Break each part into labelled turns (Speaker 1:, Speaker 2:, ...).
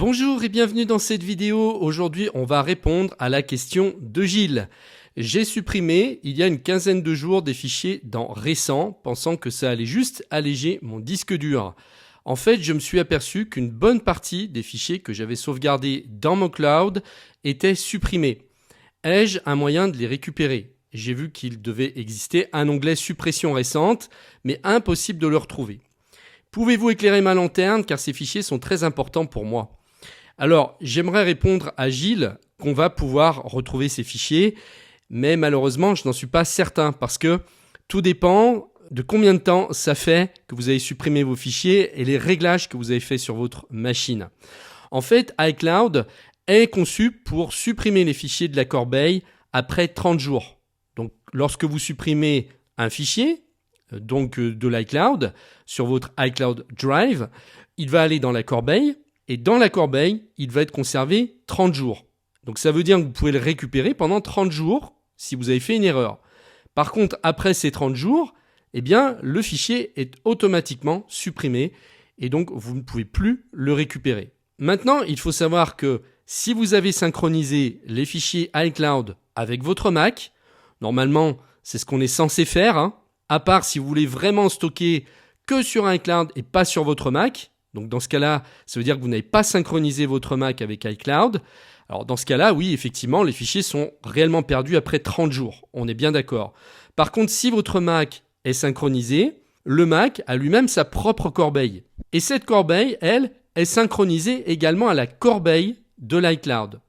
Speaker 1: Bonjour et bienvenue dans cette vidéo. Aujourd'hui, on va répondre à la question de Gilles. J'ai supprimé il y a une quinzaine de jours des fichiers dans Récent, pensant que ça allait juste alléger mon disque dur. En fait, je me suis aperçu qu'une bonne partie des fichiers que j'avais sauvegardés dans mon cloud étaient supprimés. Ai-je un moyen de les récupérer? J'ai vu qu'il devait exister un onglet suppression récente, mais impossible de le retrouver. Pouvez-vous éclairer ma lanterne car ces fichiers sont très importants pour moi? Alors, j'aimerais répondre à Gilles qu'on va pouvoir retrouver ces fichiers, mais malheureusement, je n'en suis pas certain parce que tout dépend de combien de temps ça fait que vous avez supprimé vos fichiers et les réglages que vous avez fait sur votre machine. En fait, iCloud est conçu pour supprimer les fichiers de la corbeille après 30 jours. Donc, lorsque vous supprimez un fichier, donc de l'iCloud, sur votre iCloud Drive, il va aller dans la corbeille. Et dans la corbeille, il va être conservé 30 jours. Donc ça veut dire que vous pouvez le récupérer pendant 30 jours si vous avez fait une erreur. Par contre, après ces 30 jours, eh bien, le fichier est automatiquement supprimé et donc vous ne pouvez plus le récupérer. Maintenant, il faut savoir que si vous avez synchronisé les fichiers iCloud avec votre Mac, normalement, c'est ce qu'on est censé faire, à part si vous voulez vraiment stocker que sur iCloud et pas sur votre Mac. Donc dans ce cas-là, ça veut dire que vous n'avez pas synchronisé votre Mac avec iCloud. Alors dans ce cas-là, oui, effectivement, les fichiers sont réellement perdus après 30 jours. On est bien d'accord. Par contre, si votre Mac est synchronisé, le Mac a lui-même sa propre corbeille. Et cette corbeille, elle, est synchronisée également à la corbeille de l'iCloud.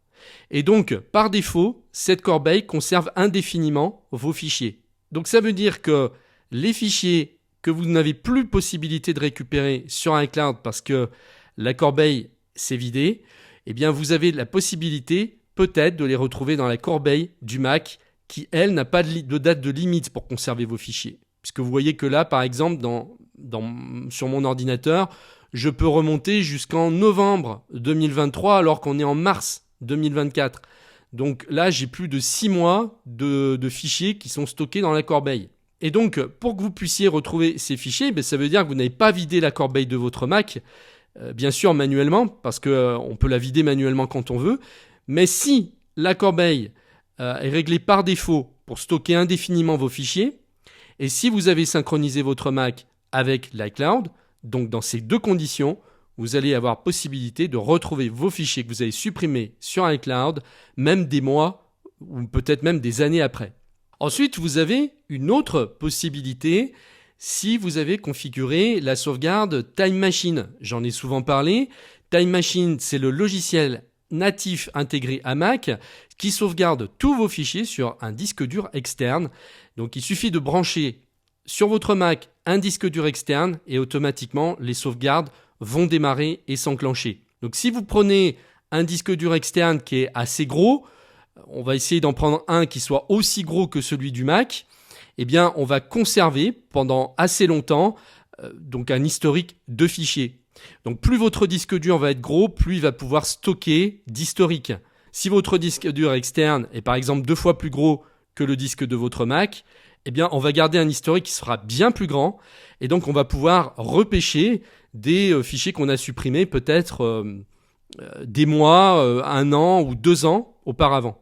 Speaker 1: Et donc, par défaut, cette corbeille conserve indéfiniment vos fichiers. Donc ça veut dire que les fichiers que vous n'avez plus possibilité de récupérer sur iCloud parce que la corbeille s'est vidée, eh bien vous avez la possibilité peut-être de les retrouver dans la corbeille du Mac qui, elle, n'a pas de date de limite pour conserver vos fichiers. Puisque vous voyez que là, par exemple, sur mon ordinateur, je peux remonter jusqu'en novembre 2023 alors qu'on est en mars 2024. Donc là, j'ai plus de 6 mois de fichiers qui sont stockés dans la corbeille. Et donc, pour que vous puissiez retrouver ces fichiers, ça veut dire que vous n'avez pas vidé la corbeille de votre Mac, bien sûr manuellement, parce qu'on peut la vider manuellement quand on veut. Mais si la corbeille est réglée par défaut pour stocker indéfiniment vos fichiers, et si vous avez synchronisé votre Mac avec l'iCloud, donc dans ces deux conditions, vous allez avoir possibilité de retrouver vos fichiers que vous avez supprimés sur iCloud, même des mois ou peut-être même des années après. Ensuite, vous avez une autre possibilité si vous avez configuré la sauvegarde Time Machine. J'en ai souvent parlé. Time Machine, c'est le logiciel natif intégré à Mac qui sauvegarde tous vos fichiers sur un disque dur externe. Donc, il suffit de brancher sur votre Mac un disque dur externe et automatiquement, les sauvegardes vont démarrer et s'enclencher. Donc, si vous prenez un disque dur externe qui est assez gros, on va essayer d'en prendre un qui soit aussi gros que celui du Mac, eh bien, on va conserver pendant assez longtemps donc un historique de fichiers. Donc, plus votre disque dur va être gros, plus il va pouvoir stocker d'historique. Si votre disque dur externe est par exemple 2 fois plus gros que le disque de votre Mac, eh bien, on va garder un historique qui sera bien plus grand et donc on va pouvoir repêcher des fichiers qu'on a supprimés peut-être des mois, 1 an ou 2 ans auparavant.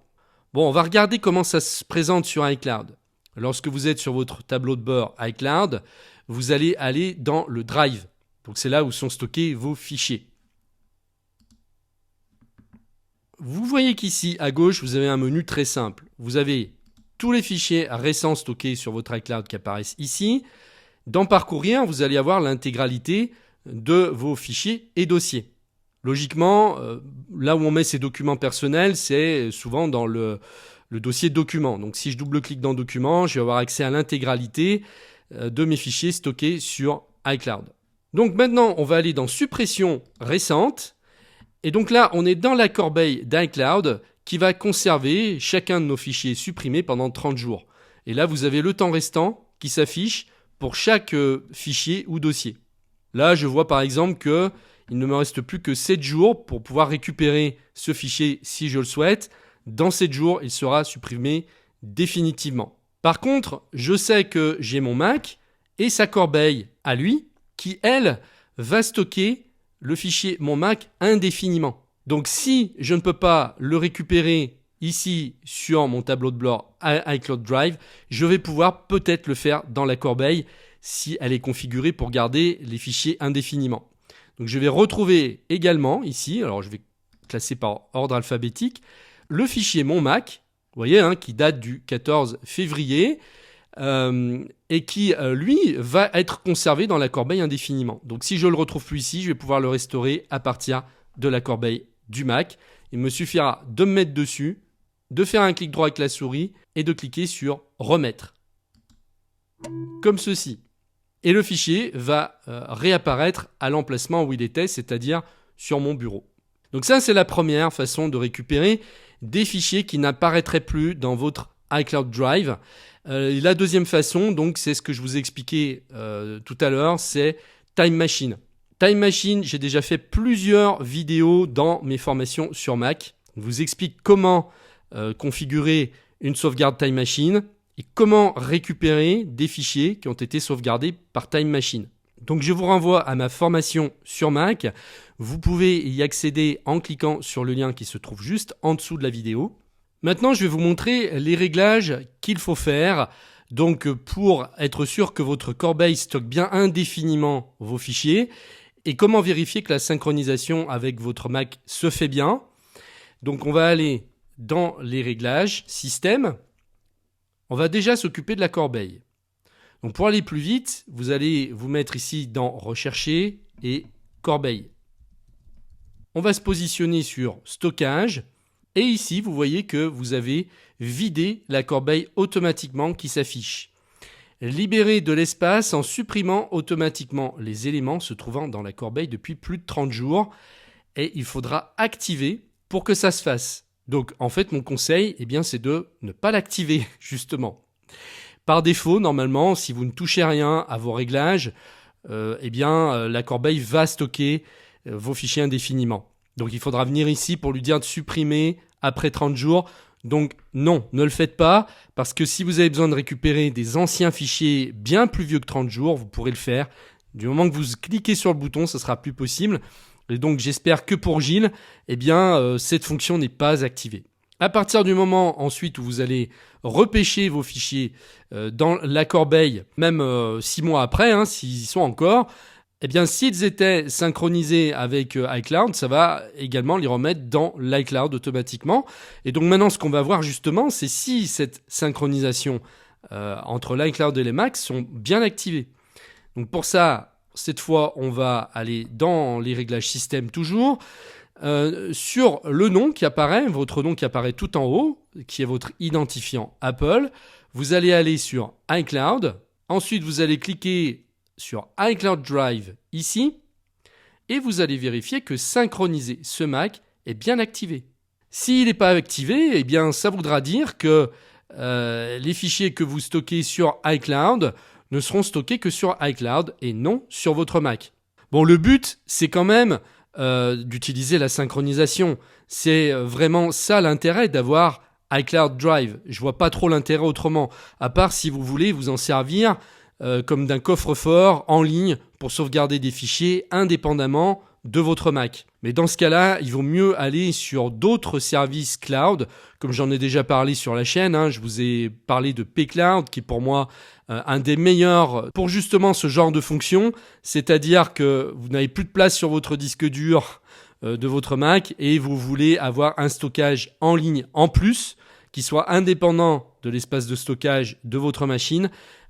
Speaker 1: Bon, on va regarder comment ça se présente sur iCloud. Lorsque vous êtes sur votre tableau de bord iCloud, vous allez aller dans le Drive. Donc c'est là où sont stockés vos fichiers. Vous voyez qu'ici, à gauche, vous avez un menu très simple. Vous avez tous les fichiers récents stockés sur votre iCloud qui apparaissent ici. Dans Parcourir, vous allez avoir l'intégralité de vos fichiers et dossiers. Logiquement, là où on met ses documents personnels, c'est souvent dans le dossier documents. Donc si je double-clique dans documents, je vais avoir accès à l'intégralité de mes fichiers stockés sur iCloud. Donc maintenant, on va aller dans suppression récente. Et donc là, on est dans la corbeille d'iCloud qui va conserver chacun de nos fichiers supprimés pendant 30 jours. Et là, vous avez le temps restant qui s'affiche pour chaque fichier ou dossier. Là, je vois par exemple que il ne me reste plus que 7 jours pour pouvoir récupérer ce fichier si je le souhaite. Dans 7 jours, il sera supprimé définitivement. Par contre, je sais que j'ai mon Mac et sa corbeille à lui qui, elle, va stocker le fichier mon Mac indéfiniment. Donc si je ne peux pas le récupérer ici sur mon tableau de bord iCloud Drive, je vais pouvoir peut-être le faire dans la corbeille si elle est configurée pour garder les fichiers indéfiniment. Donc je vais retrouver également ici, alors je vais classer par ordre alphabétique, le fichier mon Mac, vous voyez, qui date du 14 février, et qui, lui, va être conservé dans la corbeille indéfiniment. Donc si je ne le retrouve plus ici, je vais pouvoir le restaurer à partir de la corbeille du Mac. Il me suffira de me mettre dessus, de faire un clic droit avec la souris et de cliquer sur remettre. Comme ceci. Et le fichier va réapparaître à l'emplacement où il était, c'est-à-dire sur mon bureau. Donc ça, c'est la première façon de récupérer des fichiers qui n'apparaîtraient plus dans votre iCloud Drive. La deuxième façon, donc, c'est ce que je vous ai expliqué tout à l'heure, c'est Time Machine. Time Machine, j'ai déjà fait plusieurs vidéos dans mes formations sur Mac. Je vous explique comment configurer une sauvegarde Time Machine et comment récupérer des fichiers qui ont été sauvegardés par Time Machine. Donc je vous renvoie à ma formation sur Mac. Vous pouvez y accéder en cliquant sur le lien qui se trouve juste en dessous de la vidéo. Maintenant, je vais vous montrer les réglages qu'il faut faire. Donc pour être sûr que votre corbeille stocke bien indéfiniment vos fichiers et comment vérifier que la synchronisation avec votre Mac se fait bien. Donc on va aller dans les réglages, système. On va déjà s'occuper de la corbeille. Donc pour aller plus vite, vous allez vous mettre ici dans rechercher et corbeille. On va se positionner sur stockage et ici vous voyez que vous avez vidé la corbeille automatiquement qui s'affiche. Libérer de l'espace en supprimant automatiquement les éléments se trouvant dans la corbeille depuis plus de 30 jours et il faudra activer pour que ça se fasse. Donc en fait mon conseil c'est de ne pas l'activer justement. Par défaut, normalement, si vous ne touchez rien à vos réglages, la corbeille va stocker vos fichiers indéfiniment. Donc il faudra venir ici pour lui dire de supprimer après 30 jours. Donc non, ne le faites pas, parce que si vous avez besoin de récupérer des anciens fichiers bien plus vieux que 30 jours, vous pourrez le faire. Du moment que vous cliquez sur le bouton, ça sera plus possible. Et donc j'espère que pour Gilles, cette fonction n'est pas activée. À partir du moment ensuite où vous allez repêcher vos fichiers dans la corbeille, même 6 mois après, s'ils y sont encore, s'ils étaient synchronisés avec iCloud, ça va également les remettre dans l'iCloud automatiquement. Et donc maintenant, ce qu'on va voir justement, c'est si cette synchronisation entre l'iCloud et les Macs sont bien activées. Donc pour ça, cette fois, on va aller dans les réglages système toujours. Sur le nom qui apparaît, votre nom qui apparaît tout en haut, qui est votre identifiant Apple, vous allez aller sur iCloud. Ensuite, vous allez cliquer sur iCloud Drive ici et vous allez vérifier que synchroniser ce Mac est bien activé. S'il n'est pas activé, ça voudra dire que les fichiers que vous stockez sur iCloud ne seront stockés que sur iCloud et non sur votre Mac. Bon, le but, c'est quand même d'utiliser la synchronisation. C'est vraiment ça l'intérêt d'avoir iCloud Drive. Je vois pas trop l'intérêt autrement, à part si vous voulez vous en servir comme d'un coffre-fort en ligne pour sauvegarder des fichiers indépendamment de votre Mac. Mais dans ce cas-là, il vaut mieux aller sur d'autres services cloud, comme j'en ai déjà parlé sur la chaîne. Je vous ai parlé de pCloud, qui est pour moi un des meilleurs pour justement ce genre de fonction, c'est-à-dire que vous n'avez plus de place sur votre disque dur de votre Mac et vous voulez avoir un stockage en ligne en plus, qui soit indépendant de l'espace de stockage de votre machine.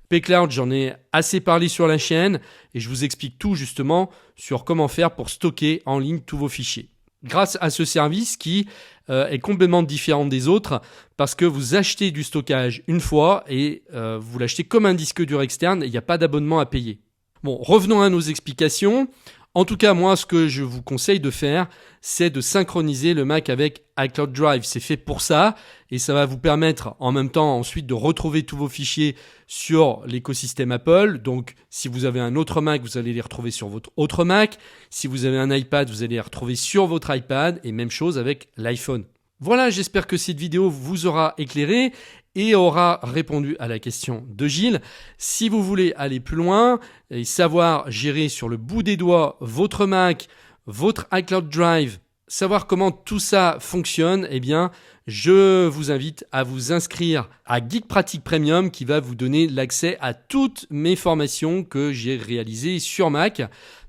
Speaker 1: pCloud, j'en ai assez parlé sur la chaîne et je vous explique tout justement sur comment faire pour stocker en ligne tous vos fichiers. Grâce à ce service qui est complètement différent des autres parce que vous achetez du stockage une fois et vous l'achetez comme un disque dur externe et il n'y a pas d'abonnement à payer. Bon, revenons à nos explications. En tout cas, moi, ce que je vous conseille de faire, c'est de synchroniser le Mac avec iCloud Drive. C'est fait pour ça et ça va vous permettre en même temps ensuite de retrouver tous vos fichiers sur l'écosystème Apple. Donc, si vous avez un autre Mac, vous allez les retrouver sur votre autre Mac. Si vous avez un iPad, vous allez les retrouver sur votre iPad et même chose avec l'iPhone. Voilà, j'espère que cette vidéo vous aura éclairé et aura répondu à la question de Gilles. Si vous voulez aller plus loin et savoir gérer sur le bout des doigts votre Mac, votre iCloud Drive savoir comment tout ça fonctionne, eh bien, je vous invite à vous inscrire à Geek Pratique Premium qui va vous donner l'accès à toutes mes formations que j'ai réalisées sur Mac.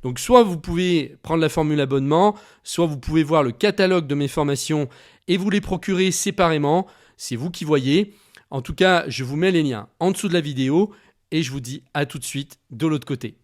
Speaker 1: Donc, soit vous pouvez prendre la formule abonnement, soit vous pouvez voir le catalogue de mes formations et vous les procurer séparément. C'est vous qui voyez. En tout cas, je vous mets les liens en dessous de la vidéo et je vous dis à tout de suite de l'autre côté.